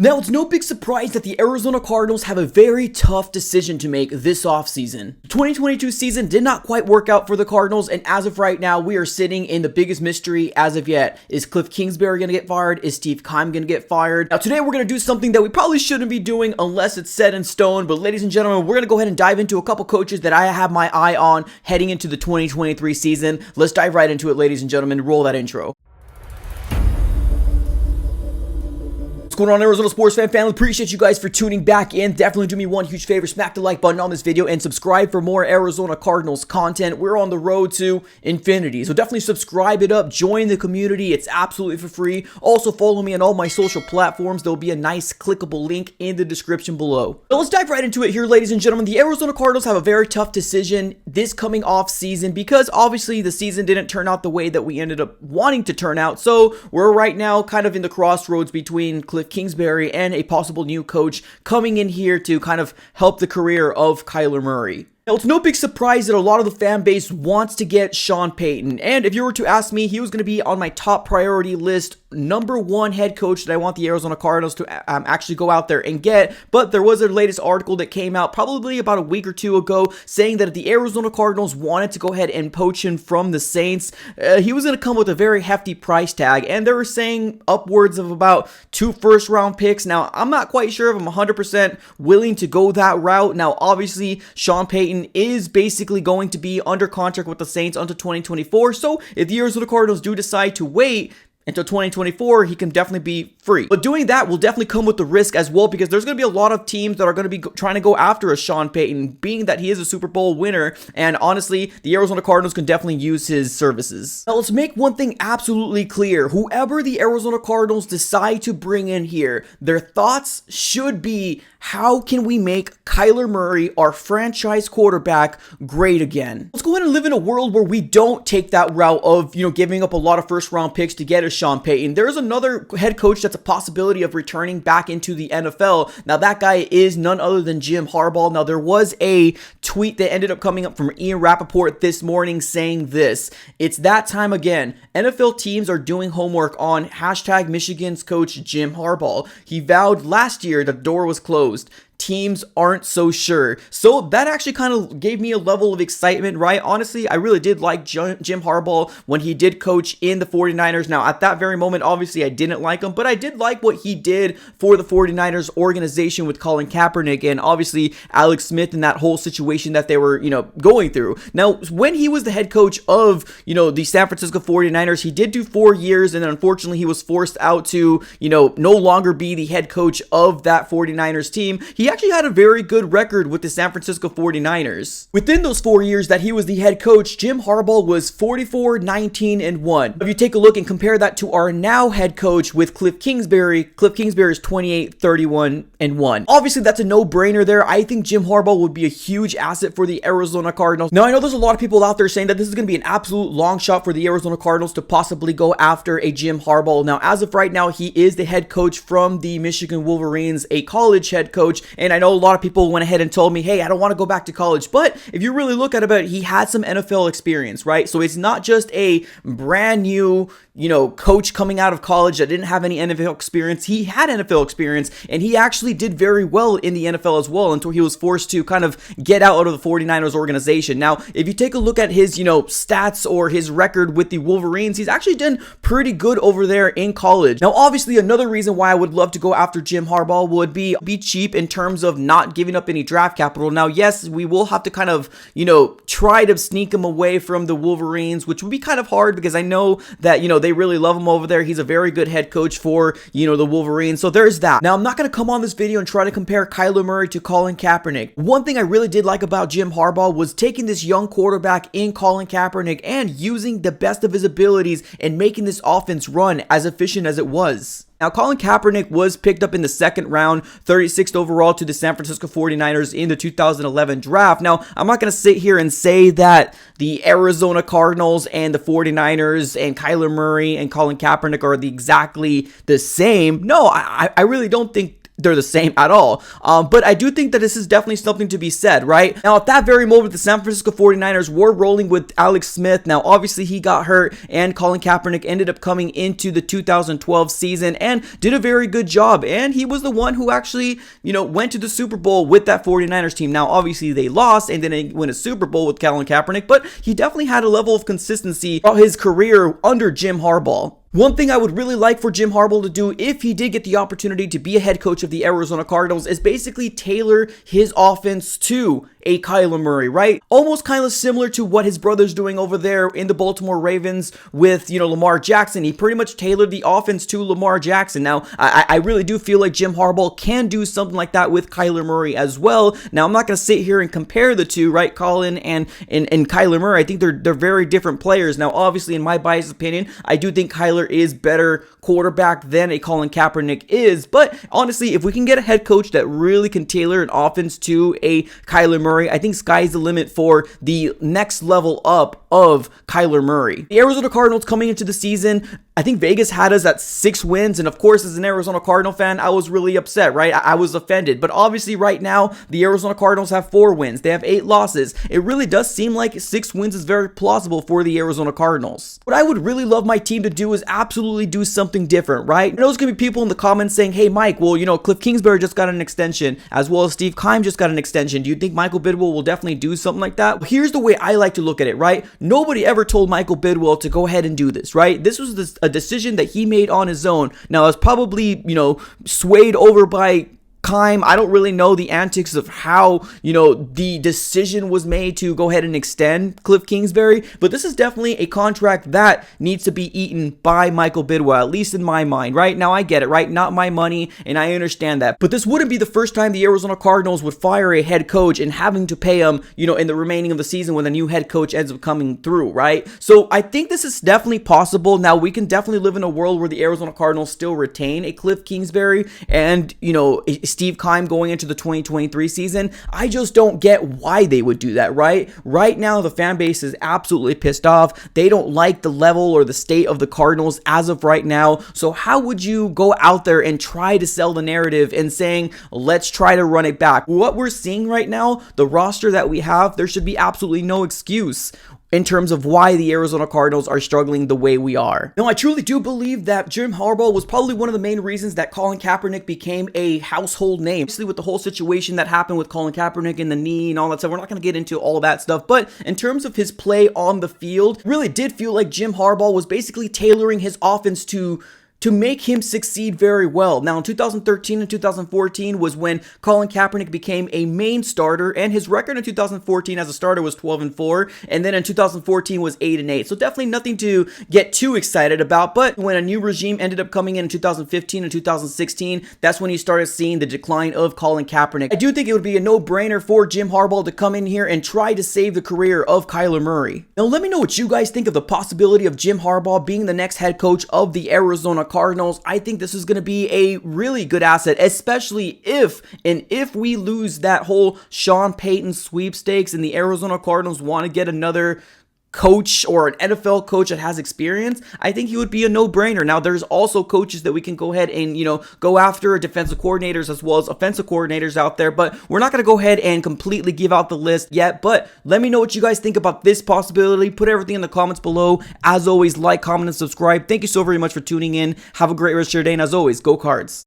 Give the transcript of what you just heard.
Now, it's no big surprise that the Arizona Cardinals have a very tough decision to make this offseason. The 2022 season did not quite work out for the Cardinals, and as of right now, we are sitting in the biggest mystery as of yet. Is Cliff Kingsbury going to get fired? Is Steve Keim going to get fired? Now, today we're going to do something that we probably shouldn't be doing unless it's set in stone, but ladies and gentlemen, we're going to go ahead and dive into a couple coaches that I have my eye on heading into the 2023 season. Let's dive right into it, ladies and gentlemen. Roll that intro. What's going on, Arizona sports fan family? Appreciate you guys for tuning back in. Definitely do me one huge favor, smack the like button on this video and subscribe for more Arizona Cardinals content. We're on the road to infinity, so definitely subscribe it up, join the community. It's absolutely for free. Also follow me on all my social platforms. There'll be a nice clickable link in the description below. So let's dive right into it here, ladies and gentlemen. The Arizona Cardinals have a very tough decision this coming off season because obviously the season didn't turn out the way that we ended up wanting to turn out. So we're right now kind of in the crossroads between Cliff Kingsbury and a possible new coach coming in here to kind of help the career of Kyler Murray. Now, it's no big surprise that a lot of the fan base wants to get Sean Payton, and if you were to ask me, he was going to be on my top priority list, #1 head coach that I want the Arizona Cardinals to actually go out there and get. But there was a latest article that came out probably about a week or two ago saying that if the Arizona Cardinals wanted to go ahead and poach him from the Saints, he was going to come with a very hefty price tag, and they were saying upwards of about 2 first-round picks. Now, I'm not quite sure if I'm 100% willing to go that route. Now, obviously, Sean Payton is basically going to be under contract with the Saints until 2024. So if the Arizona Cardinals do decide to wait until 2024, he can definitely be free. But doing that will definitely come with the risk as well, because there's going to be a lot of teams that are going to be trying to go after a Sean Payton, being that he is a Super Bowl winner. And honestly, the Arizona Cardinals can definitely use his services. Now, let's make one thing absolutely clear. Whoever the Arizona Cardinals decide to bring in here, their thoughts should be, how can we make Kyler Murray, our franchise quarterback, great again? Let's go ahead and live in a world where we don't take that route of, giving up a lot of first-round picks to get a Sean Payton. There's another head coach that's a possibility of returning back into the NFL. Now, that guy is none other than Jim Harbaugh. Now, there was a tweet that ended up coming up from Ian Rappaport this morning saying this: "It's that time again. NFL teams are doing homework on hashtag Michigan's coach Jim Harbaugh. He vowed last year the door was closed. Teams aren't so sure." So that actually kind of gave me a level of excitement, right? Honestly, I really did like Jim Harbaugh when he did coach in the 49ers. Now, at that very moment, obviously, I didn't like him, but I did like what he did for the 49ers organization with Colin Kaepernick and obviously Alex Smith and that whole situation that they were, going through. Now, when he was the head coach of, the San Francisco 49ers, he did do 4 years, and then unfortunately, he was forced out to, no longer be the head coach of that 49ers team. He actually had a very good record with the San Francisco 49ers. Within those 4 years that he was the head coach, Jim Harbaugh was 44-19-1. If you take a look and compare that to our now head coach with Cliff Kingsbury is 28-31-1. Obviously, that's a no-brainer there. I think Jim Harbaugh would be a huge asset for the Arizona Cardinals. Now, I know there's a lot of people out there saying that this is going to be an absolute long shot for the Arizona Cardinals to possibly go after a Jim Harbaugh. Now, as of right now, he is the head coach from the Michigan Wolverines, a college head coach, and I know a lot of people went ahead and told me, hey, I don't want to go back to college. But if you really look at it, he had some NFL experience, right? So it's not just a brand new, coach coming out of college that didn't have any NFL experience. He had NFL experience, and he actually did very well in the NFL as well until he was forced to kind of get out of the 49ers organization. Now, if you take a look at his, stats or his record with the Wolverines, he's actually done pretty good over there in college. Now, obviously, another reason why I would love to go after Jim Harbaugh would be cheap in terms of not giving up any draft capital. Now, yes, we will have to kind of, try to sneak him away from the Wolverines, which would be kind of hard because I know that, they really love him over there. He's a very good head coach for, the Wolverines. So there's that. Now, I'm not going to come on this video and try to compare Kyler Murray to Colin Kaepernick. One thing I really did like about Jim Harbaugh was taking this young quarterback in Colin Kaepernick and using the best of his abilities and making this offense run as efficient as it was. Now, Colin Kaepernick was picked up in the second round, 36th overall to the San Francisco 49ers in the 2011 draft. Now, I'm not going to sit here and say that the Arizona Cardinals and the 49ers and Kyler Murray and Colin Kaepernick are exactly the same. No, I really don't think they're the same at all. But I do think that this is definitely something to be said, right? Now, at that very moment, the San Francisco 49ers were rolling with Alex Smith. Now, obviously, he got hurt, and Colin Kaepernick ended up coming into the 2012 season and did a very good job. And he was the one who actually, went to the Super Bowl with that 49ers team. Now, obviously, they lost and didn't win a Super Bowl with Colin Kaepernick, but he definitely had a level of consistency throughout his career under Jim Harbaugh. One thing I would really like for Jim Harbaugh to do if he did get the opportunity to be a head coach of the Arizona Cardinals is basically tailor his offense to a Kyler Murray, right? Almost kind of similar to what his brother's doing over there in the Baltimore Ravens with, Lamar Jackson. He pretty much tailored the offense to Lamar Jackson. Now, I really do feel like Jim Harbaugh can do something like that with Kyler Murray as well. Now, I'm not going to sit here and compare the two, right? Colin and Kyler Murray. I think they're very different players. Now, obviously, in my biased opinion, I do think Kyler is better quarterback than a Colin Kaepernick is, but honestly, if we can get a head coach that really can tailor an offense to a Kyler Murray, I think sky's the limit for the next level up of Kyler Murray. The Arizona Cardinals coming into the season, I think Vegas had us at 6 wins, and of course, as an Arizona Cardinal fan, I was really upset, right? I was offended, but obviously right now, the Arizona Cardinals have 4 wins. They have 8 losses. It really does seem like 6 wins is very plausible for the Arizona Cardinals. What I would really love my team to do is absolutely do something different, right? I know there's going to be people in the comments saying, hey, Mike, well, Cliff Kingsbury just got an extension, as well as Steve Keim just got an extension. Do you think Michael Bidwell will definitely do something like that? Well, here's the way I like to look at it, right? Nobody ever told Michael Bidwell to go ahead and do this, right? This was a decision that he made on his own. Now, it's probably, swayed over by Keim. I don't really know the antics of how, the decision was made to go ahead and extend Cliff Kingsbury, but this is definitely a contract that needs to be eaten by Michael Bidwell, at least in my mind, right? Now, I get it, right? Not my money, and I understand that, but this wouldn't be the first time the Arizona Cardinals would fire a head coach and having to pay him, in the remaining of the season when a new head coach ends up coming through, right? So I think this is definitely possible. Now, we can definitely live in a world where the Arizona Cardinals still retain a Cliff Kingsbury and, Steve Keim going into the 2023 season. I just don't get why they would do that, right? Right now, the fan base is absolutely pissed off. They don't like the level or the state of the Cardinals as of right now. So how would you go out there and try to sell the narrative and saying, let's try to run it back? What we're seeing right now, the roster that we have, there should be absolutely no excuse in terms of why the Arizona Cardinals are struggling the way we are. Now, I truly do believe that Jim Harbaugh was probably one of the main reasons that Colin Kaepernick became a household name. Obviously, with the whole situation that happened with Colin Kaepernick and the knee and all that stuff, we're not going to get into all of that stuff, but in terms of his play on the field, really did feel like Jim Harbaugh was basically tailoring his offense to make him succeed very well. Now, in 2013 and 2014 was when Colin Kaepernick became a main starter, and his record in 2014 as a starter was 12-4, and then in 2014 was 8-8. So definitely nothing to get too excited about, but when a new regime ended up coming in 2015 and 2016, that's when you started seeing the decline of Colin Kaepernick. I do think it would be a no-brainer for Jim Harbaugh to come in here and try to save the career of Kyler Murray. Now, let me know what you guys think of the possibility of Jim Harbaugh being the next head coach of the Arizona Cardinals. I think this is going to be a really good asset, especially if we lose that whole Sean Payton sweepstakes and the Arizona Cardinals want to get another coach or an NFL coach that has experience. I think he would be a no-brainer. Now, there's also coaches that we can go ahead and, go after, defensive coordinators as well as offensive coordinators out there, but we're not going to go ahead and completely give out the list yet, but let me know what you guys think about this possibility. Put everything in the comments below. As always, like, comment, and subscribe. Thank you so very much for tuning in. Have a great rest of your day, and as always, go Cards.